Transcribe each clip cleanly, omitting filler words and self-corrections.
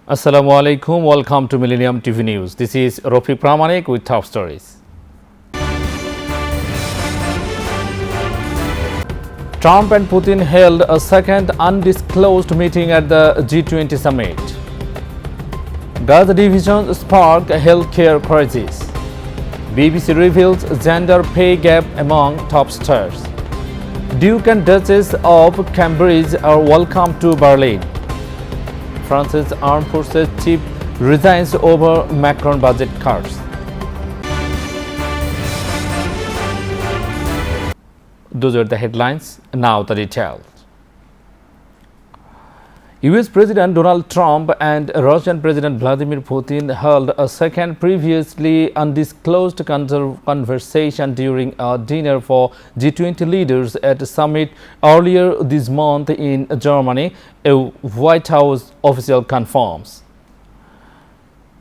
Assalamu alaikum. Welcome to Millennium TV News. This is Rofi Pramanik with top stories. Trump and Putin held a second undisclosed meeting at the G20 summit. Gaza division sparked a healthcare crisis. BBC reveals gender pay gap among top stars. Duke and Duchess of Cambridge are welcome to Berlin. France's armed forces chief resigns over Macron budget cuts. Those are the headlines. Now the details. US President Donald Trump and Russian President Vladimir Putin held a second previously undisclosed conversation during a dinner for G20 leaders at a summit earlier this month in Germany, a White House official confirms.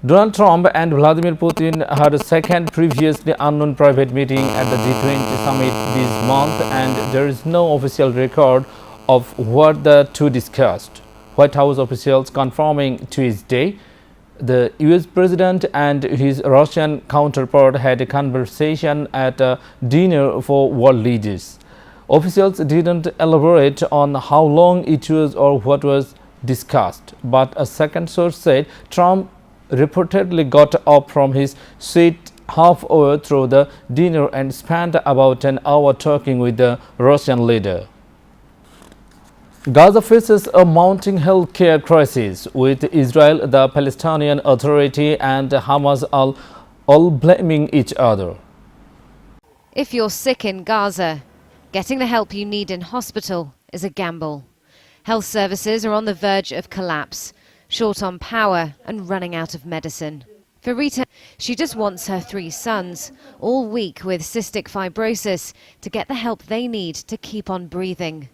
Donald Trump and Vladimir Putin had a second previously unknown private meeting at the G20 summit this month, and there is no official record of what the two discussed. White House officials confirming Tuesday the US President and his Russian counterpart had a conversation at a dinner for world leaders. Officials didn't elaborate on how long it was or what was discussed, but a second source said Trump reportedly got up from his seat halfway through the dinner and spent about an hour talking with the Russian leader. Gaza faces a mounting healthcare crisis, with Israel, the Palestinian Authority, and Hamas all blaming each other. If you're sick in Gaza, getting the help you need in hospital is a gamble. Health services are on the verge of collapse, short on power and running out of medicine. For Rita, she just wants her 3 sons, all weak with cystic fibrosis, to get the help they need to keep on breathing.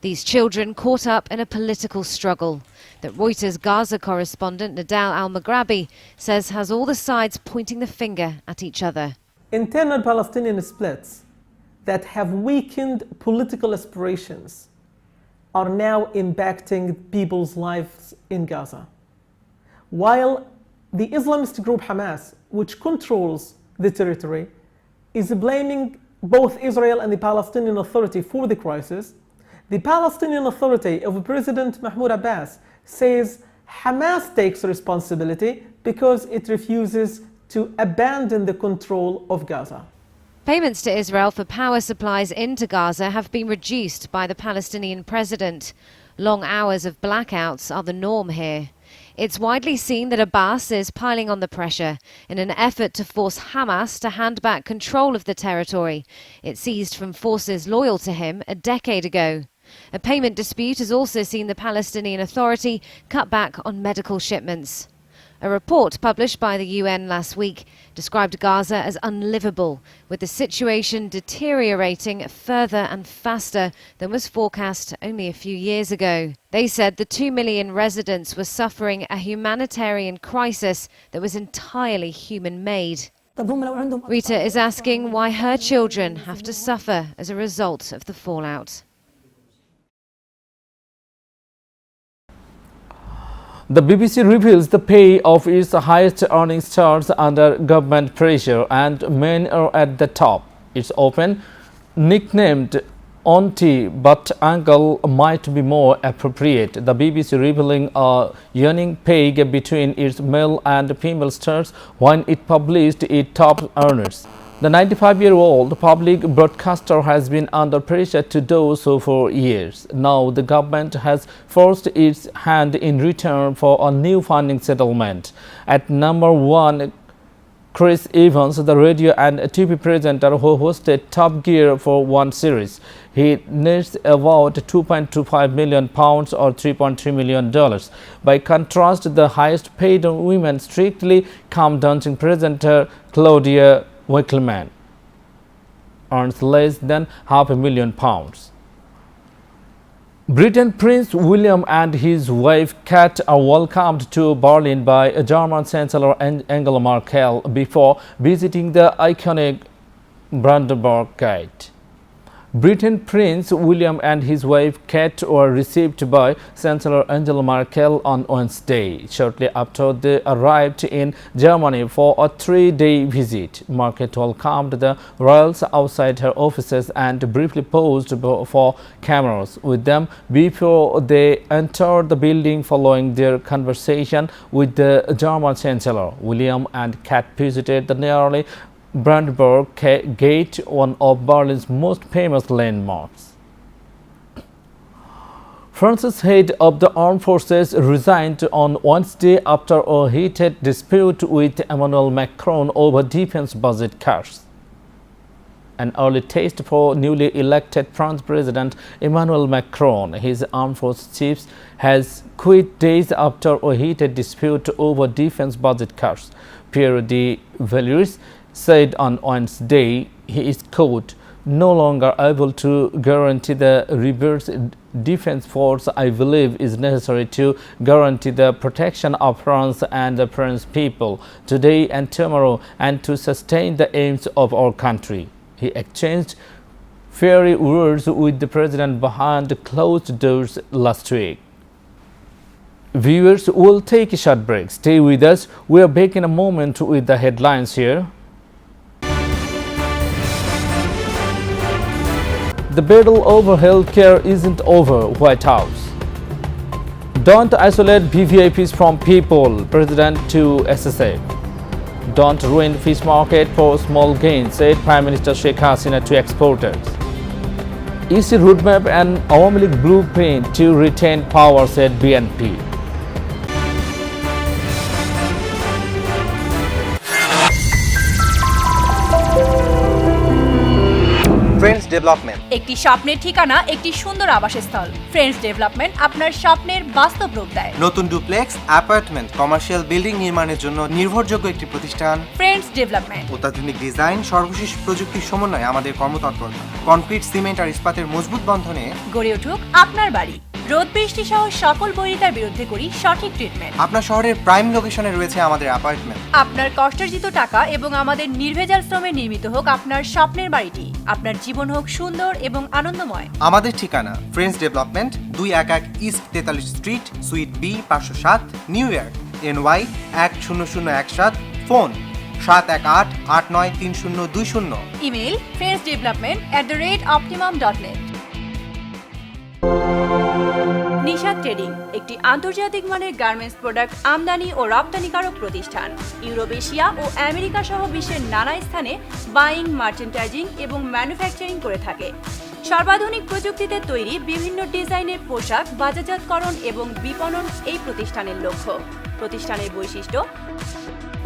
These children caught up in a political struggle that Reuters Gaza correspondent Nadal Al-Maghrabi says has all the sides pointing the finger at each other. Internal Palestinian splits that have weakened political aspirations are now impacting people's lives in Gaza. While the Islamist group Hamas, which controls the territory, is blaming both Israel and the Palestinian Authority for the crisis, the Palestinian Authority of President Mahmoud Abbas says Hamas takes responsibility because it refuses to abandon the control of Gaza. Payments to Israel for power supplies into Gaza have been reduced by the Palestinian president. Long hours of blackouts are the norm here. It's widely seen that Abbas is piling on the pressure in an effort to force Hamas to hand back control of the territory it seized from forces loyal to him a decade ago. A payment dispute has also seen the Palestinian Authority cut back on medical shipments. A report published by the UN last week described Gaza as unlivable, with the situation deteriorating further and faster than was forecast only a few years ago. They said the 2 million residents were suffering a humanitarian crisis that was entirely human-made. Rita is asking why her children have to suffer as a result of the fallout. The BBC reveals the pay of its highest earning stars under government pressure, and men are at the top. It's often nicknamed auntie, but uncle might be more appropriate. The BBC revealing a yearning pay gap between its male and female stars when it published its top earners. The 95-year-old public broadcaster has been under pressure to do so for years. Now the government has forced its hand in return for a new funding settlement. At number 1, Chris Evans, the radio and TV presenter who hosted Top Gear for one series. He nets about £2.25 million or $3.3 million. By contrast, the highest paid women Strictly Come Dancing presenter Claudia Wickleman earns less than £500,000. Britain Prince William and his wife Kate are welcomed to Berlin by German Chancellor Angela Merkel before visiting the iconic Brandenburg Gate. Britain Prince William and his wife Kate were received by Chancellor Angela Merkel on Wednesday, shortly after they arrived in Germany for a 3-day visit. Merkel welcomed the royals outside her offices and briefly posed for cameras with them before they entered the building. Following their conversation with the German Chancellor, William and Kate visited the nearly Brandenburg Gate, one of Berlin's most famous landmarks. France's head of the armed forces resigned on Wednesday after a heated dispute with Emmanuel Macron over defense budget cuts. An early test for newly elected French President Emmanuel Macron. His armed forces chief has quit days after a heated dispute over defense budget cuts. Pierre de Villers said on Wednesday he is, quote, no longer able to guarantee the reverse defense force I believe is necessary to guarantee the protection of France and the French people today and tomorrow and to sustain the aims of our country. He exchanged fiery words with the president behind closed doors last week. Viewers, will take a short break. Stay with us. We are back in a moment with the headlines here. The battle over healthcare isn't over, White House. Don't isolate VVIPs from people, President to SSA. Don't ruin fish market for small gains, said Prime Minister Sheikh Hasina to exporters. EC roadmap and Awami League blueprint to retain power, said BNP. Friends development একটি স্বপ্নের ঠিকানা, একটি সুন্দর আবাসস্থল। Friends development আপনার স্বপ্নের বাস্তব রূপ দেয়। নতুন ডুপ্লেক্স, অ্যাপার্টমেন্ট, কমার্শিয়াল বিল্ডিং নির্মাণের জন্য নির্ভরযোগ্য একটি প্রতিষ্ঠান। Friends development. অত্যাধুনিক ডিজাইন, সর্বশেষ প্রযুক্তির সমন্বয়ে আমাদের কর্মতৎপরতা। কনক্রিট, সিমেন্ট আর ইস্পাতের মজবুত বন্ধনে গড়ে উঠুক আপনার বাড়ি। রোদ বৃষ্টি সহ সকল বৈরিতার বিরুদ্ধে করি সঠিক ট্রিটমেন্ট। আপনার শহরের প্রাইম লোকেশনে রয়েছে আমাদের অ্যাপার্টমেন্ট। আপনার কষ্টার্জিত টাকা এবং আমাদের নির্ভেজাল শ্রমে নির্মিত হোক আপনার স্বপ্নের বাড়িটি। আপনার জীবন হোক সুন্দর এবং আনন্দময়। আমাদের ঠিকানা friends development, 211 east 43 street, suite B, 507, New York, NY 10017, phone 718-893020। Email friendsdevelopment@optimum.net। Nisha trading একটি আন্তর্জাতিক মানের গার্মেন্টস প্রোডাক্ট আমদানি ও রপ্তানিকারক প্রতিষ্ঠান। ইউরোপ, এশিয়া ও আমেরিকা সহ বিশ্বের নানা স্থানে বাইং, মার্চেন্টাইজিং এবং ম্যানুফ্যাকচারিং করে থাকে। সর্বাধুনিক প্রযুক্তিতে তৈরি বিভিন্ন ডিজাইনের পোশাক বাজারজাতকরণ এবং বিপণন এই প্রতিষ্ঠানের লক্ষ্য। প্রতিষ্ঠানের বৈশিষ্ট্য: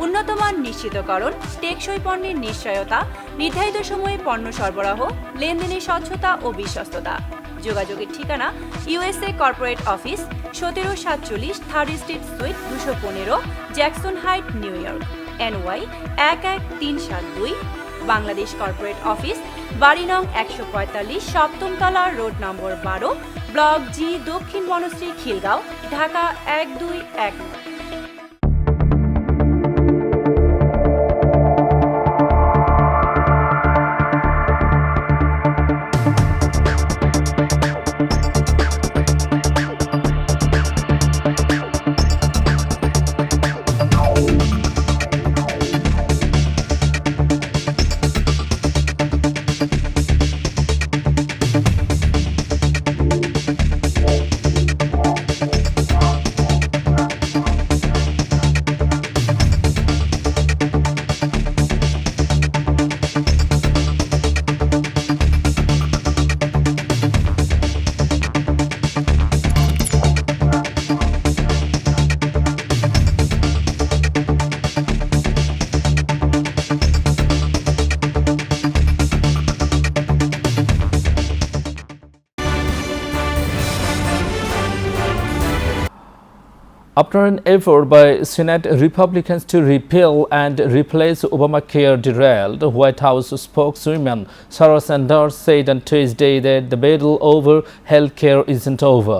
উন্নতমান নিশ্চিতকরণ, টেকসই পণ্যের নিশ্চয়তা, নির্ধারিত সময়ে পণ্য সরবরাহ, লেনদেনের স্বচ্ছতা ও বিশ্বস্ততা। যোগাযোগের ঠিকানা USA corporate office, 1747 third street sweet 215, Jackson height, new York, NY 11372। Bangladesh corporate office, বাড়ি নং 145, 7ম তলা, রোড নম্বর 12, ব্লক জি, দক্ষিণ Banasree, Khilgaon, Dhaka 1219। After an effort by Senate Republicans to repeal and replace Obamacare derailed, White House spokeswoman Sarah Sanders said on Tuesday that the battle over health care isn't over.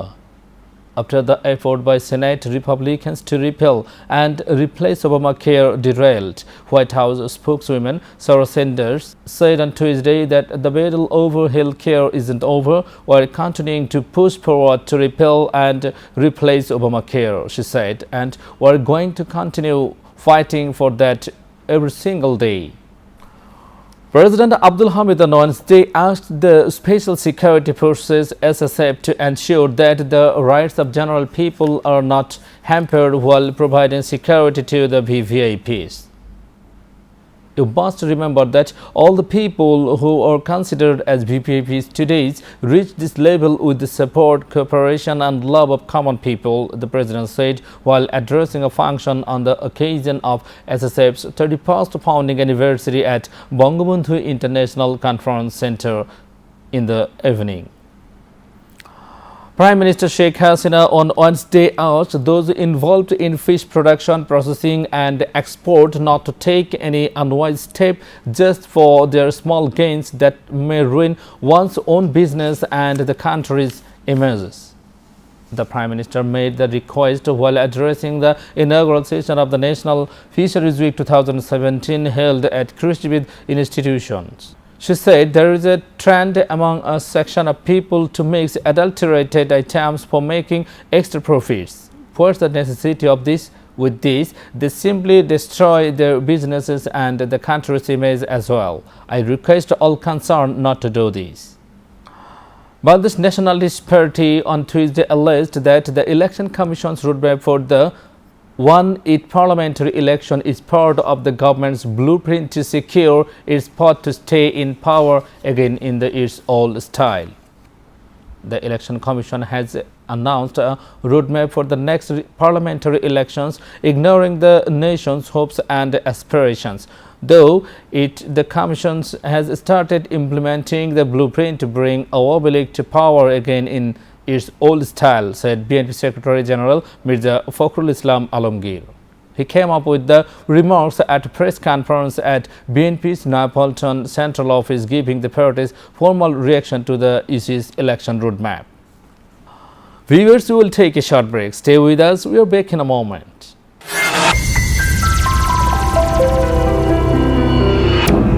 after the effort by Senate Republicans to repeal and replace Obamacare derailed. White House spokeswoman Sarah Sanders said on Tuesday that the battle over health care isn't over. We're continuing to push forward to repeal and replace Obamacare, she said, and we're going to continue fighting for that every single day. President Abdul Hamid on Wednesday asked the Special Security Forces SSF to ensure that the rights of general people are not hampered while providing security to the VVIPs. You must remember that all the people who are considered as VVIPs today reach this level with the support, cooperation and love of common people, the President said while addressing a function on the occasion of SSF's 31st founding anniversary at Bangabandhu International Conference Center in the evening. Prime Minister Sheikh Hasina on Wednesday asked those involved in fish production, processing and export not to take any unwise step just for their small gains that may ruin one's own business and the country's images. The Prime Minister made the request while addressing the inaugural session of the National Fisheries Week 2017 held at Krishnavid institutions. She said there is a trend among a section of people to mix adulterated items for making extra profits. What's the necessity of this? With this, they simply destroy their businesses and the country's image as well. I request all concerned not to do this. But this Nationalist Party on Tuesday alleged that the Election Commission's roadmap for the 1/8 parliamentary election is part of the government's blueprint to secure its path to stay in power again in its old style. The Election Commission has announced a roadmap for the next parliamentary elections, ignoring the nation's hopes and aspirations. Though the Commission has started implementing the blueprint to bring Awami League to power again in its old style, said BNP Secretary General Mirza Fakhrul Islam Alamgir. He came up with the remarks at a press conference at BNP's Neapolitan Central Office, giving the party's formal reaction to the EC's election roadmap. Viewers, we will take a short break. Stay with us. We are back in a moment.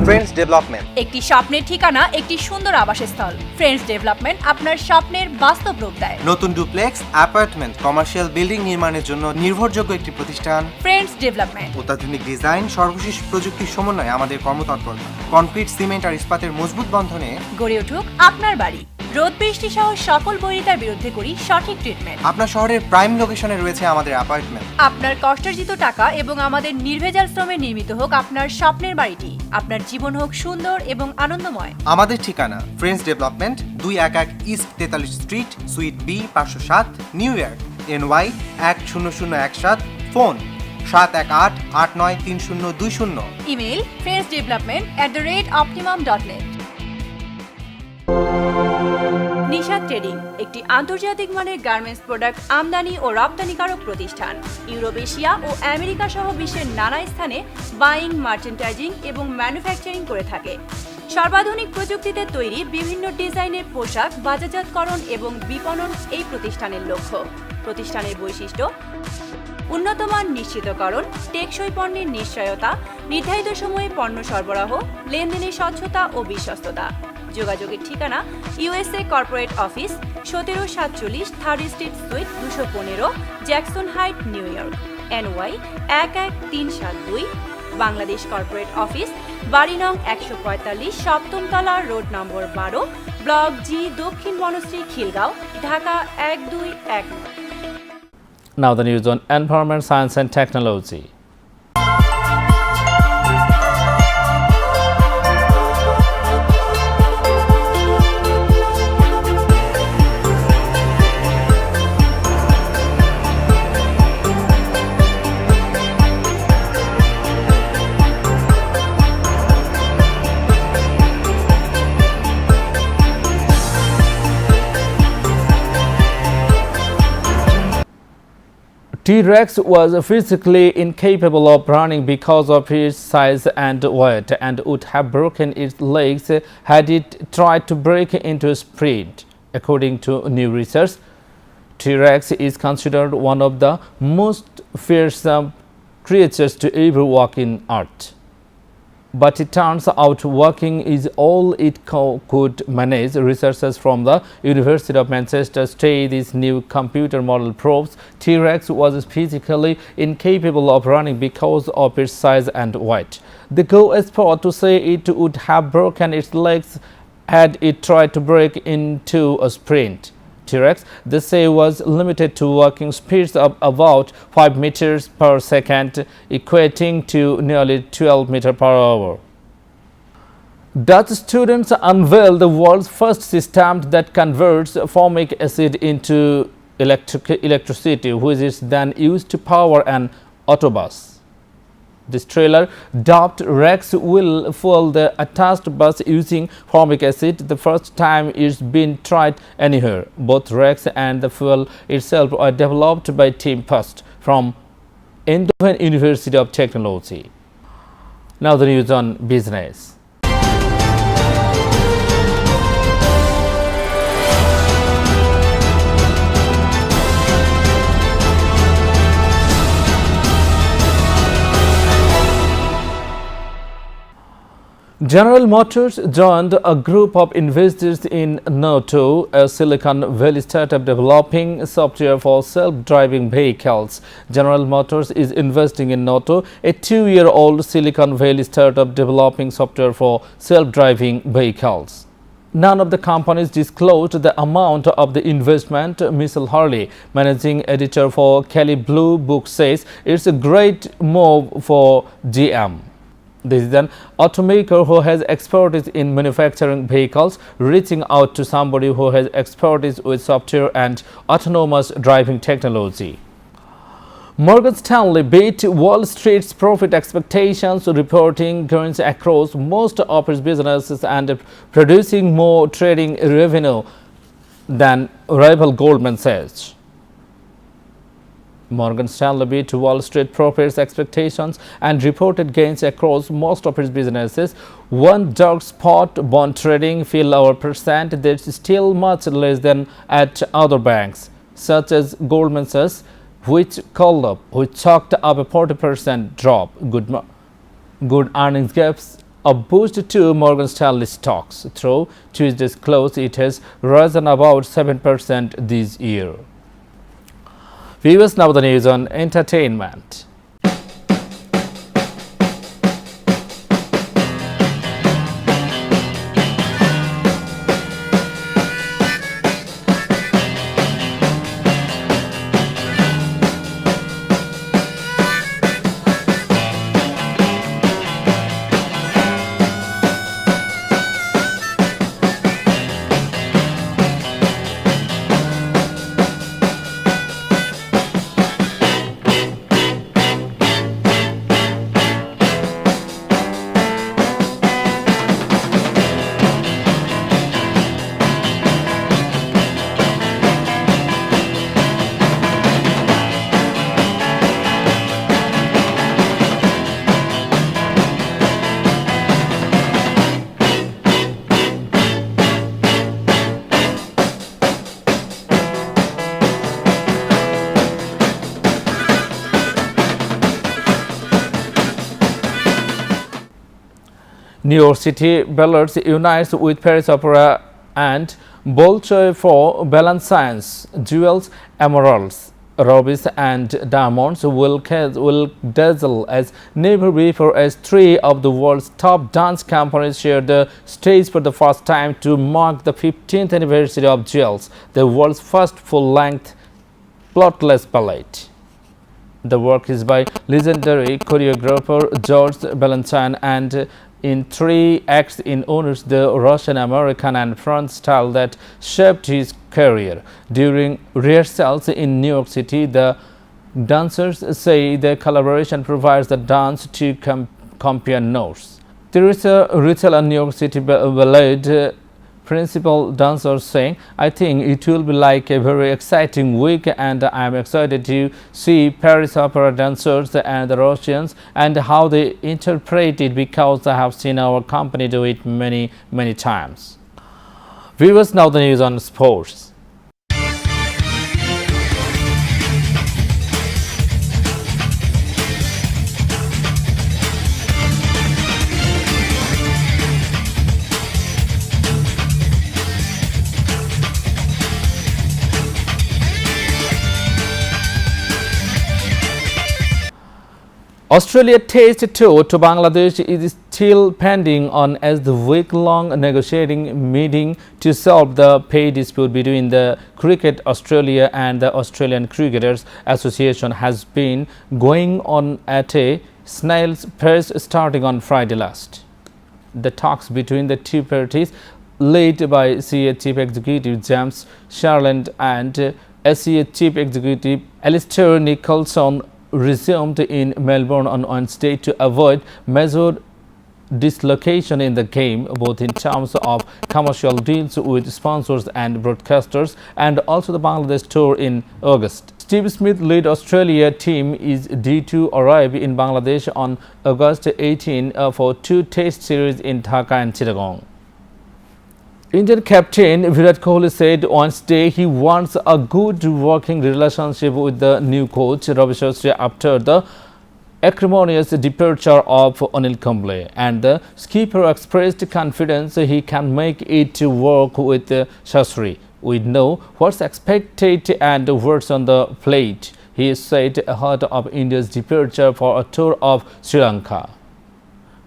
Friends development একটি স্বপ্নের ঠিকানা, একটি সুন্দর আবাসস্থল। Friends development আপনার স্বপ্নের বাস্তব রূপ দেয়। নতুন ডুপ্লেক্স, অ্যাপার্টমেন্ট, কমার্শিয়াল বিল্ডিং নির্মাণের জন্য নির্ভরযোগ্য একটি প্রতিষ্ঠান। ফ্রেন্ডস ডেভেলপমেন্ট অত্যাধুনিক ডিজাইন, সর্বশেষ প্রযুক্তির সমন্বয়ে আমাদের কর্মতৎপরতা কনক্রিট, সিমেন্ট আর ইস্পাতের মজবুত বন্ধনে গড়ে উঠুক আপনার বাড়ি। রোদ বৃষ্টি সহ সকল বৈরিতার বিরুদ্ধে করি সঠিক ট্রিটমেন্ট। আপনার শহরের প্রাইম লোকেশনে রয়েছে আমাদের অ্যাপার্টমেন্ট। আপনার কষ্টার্জিত টাকা এবং আমাদের নির্ভেজাল শ্রমে নির্মিত হোক আপনার স্বপ্নের বাড়িটি। আপনার জীবন হোক সুন্দর এবং আনন্দময়। আমাদের ঠিকানা friends development, 211 east 43 street, suite B 507, New York, NY 10017, phone 718-893020। Email friendsdevelopment@optimum.net। Nisha trading একটি আন্তর্জাতিক মানের গার্মেন্টস প্রোডাক্ট আমদানি ও রপ্তানিকারক প্রতিষ্ঠান। ইউরোপ, এশিয়া ও আমেরিকা সহ বিশ্বের নানা স্থানে বাইং, মার্চেন্টাইজিং এবং ম্যানুফ্যাকচারিং করে থাকে। সর্বাধুনিক প্রযুক্তিতে তৈরি বিভিন্ন ডিজাইনের পোশাক বাজারজাতকরণ এবং বিপণন এই প্রতিষ্ঠানের লক্ষ্য। প্রতিষ্ঠানের বৈশিষ্ট্য: উন্নতমান নিশ্চিতকরণ, টেকসই পণ্যের নিশ্চয়তা, নির্ধারিত সময়ে পণ্য সরবরাহ, লেনদেনের স্বচ্ছতা ও বিশ্বস্ততা। যোগাযোগের ঠিকানা USA corporate office, 1747 3rd street, sweet 215, Jackson height, new York, NY 11372। Bangladesh corporate office, বাড়ি নং 145, 7ম তলা, রোড নম্বর 12, ব্লক জি, দক্ষিণ Banasree, Khilgaon, Dhaka 1219। Now the news on environment, science and technology. T-Rex was physically incapable of running because of its size and weight, and would have broken its legs had it tried to break into a sprint. According to new research, T-Rex is considered one of the most fearsome creatures to ever walk in Earth. But it turns out walking is all it could manage. Researchers from the University of Manchester say this new computer model proves T-Rex was physically incapable of running because of its size and weight. They go as far to say it would have broken its legs had it tried to break into a sprint. T-Rex, they say, was limited to walking speeds of about 5 meters per second, equating to nearly 12 meters per hour. Dutch students unveiled the world's first system that converts formic acid into electricity, which is then used to power an autobus. This trailer, dubbed Rex, will fuel the attached bus using formic acid. The first time it's been tried anywhere. Both Rex and the fuel itself are developed by Team Pust from Eindhoven University of Technology. Now the news on business. General Motors joined a group of investors in Noto, a Silicon Valley startup developing software for self-driving vehicles. General Motors is investing in Noto, a 2-year-old Silicon Valley startup developing software for self-driving vehicles. None of the companies disclosed the amount of the investment. Michelle Hurley, managing editor for Kelly Blue Book, says it's a great move for GM. This is an automaker who has expertise in manufacturing vehicles, reaching out to somebody who has expertise with software and autonomous driving technology. Morgan Stanley beat Wall Street's profit expectations, reporting gains across most of its businesses and producing more trading revenue than rival Goldman Sachs. Morgan Stanley beat Wall Street profits expectations and reported gains across most of its businesses. One dark spot, bond trading, fell over percent. That's still much less than at other banks, such as Goldman Sachs, which chalked up a 40% drop. Good earnings gives a boost to Morgan Stanley stocks. Through Tuesday's close, it has risen about 7% this year. Viewers, now the news on entertainment. New York City Ballards unites with Paris Opera and Bolshoi for Balenciagas. Jewels, emeralds, rubies and diamonds will dazzle as never before as 3 of the world's top dance companies share the stage for the first time to mark the 15th anniversary of Jewels, the world's first full-length plotless ballet. The work is by legendary choreographer George Balenciaga and in 3 acts it honors the Russian, American and French style that shaped his career. During rehearsals in New York City, the dancers say the collaboration provides the dance to compare notes. Teresa Rittel, a New York City ballet principal dancer, saying, "I think it will be like a very exciting week and I am excited to see Paris Opera dancers and the Russians and how they interpret it because I have seen our company do it many times." Viewers, now the news on sports. Australia Test tour to Bangladesh is still pending on as the week-long negotiating meeting to solve the pay dispute between the Cricket Australia and the Australian Cricketers Association has been going on at a snail's pace starting on Friday last. The talks between the two parties, led by CA Chief Executive James Sharland and SCA Chief Executive Alistair Nicholson, resumed in Melbourne on Wednesday to avoid major dislocation in the game, both in terms of commercial deals with sponsors and broadcasters, and also the Bangladesh tour in August. Steve Smith-led Australia team is due to arrive in Bangladesh on August 18 for two test series in Dhaka and Chittagong. Indian captain Virat Kohli said Wednesday he wants a good working relationship with the new coach Ravi Shastri after the acrimonious departure of Anil Kumble, and the skipper expressed confidence he can make it work with Shastri. We know what's expected and what's on the plate, he said ahead of India's departure for a tour of Sri Lanka.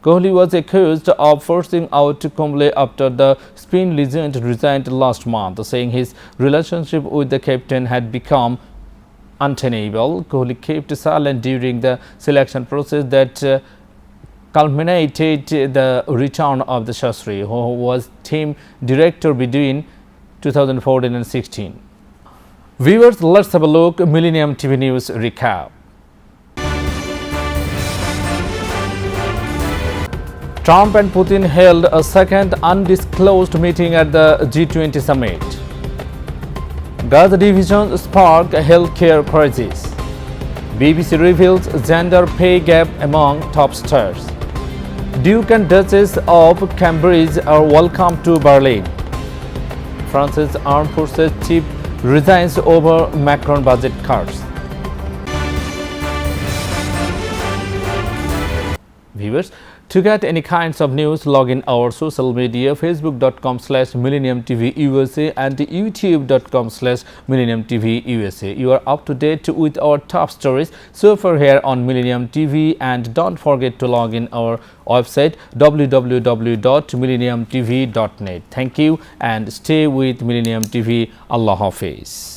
Kohli was accused of forcing out Kumble after the spin legend resigned last month, saying his relationship with the captain had become untenable. Kohli kept silent during the selection process that culminated the return of the Shastri, who was team director between 2014 and 16. Viewers, let's have a look at Millennium TV News recap. Trump and Putin held a second undisclosed meeting at the G20 summit. Gaza division sparked healthcare crisis. BBC reveals gender pay gap among top stars. Duke and Duchess of Cambridge are welcome to Berlin. France's armed forces chief resigns over Macron budget cuts. Viewers, to get any kinds of news, log in our social media, facebook.com/MillenniumTVUSA and youtube.com/MillenniumTVUSA. You are up to date with our top stories so far here on Millennium TV, and don't forget to log in our website www.millenniumtv.net. Thank you and stay with Millennium TV. Allah Hafiz.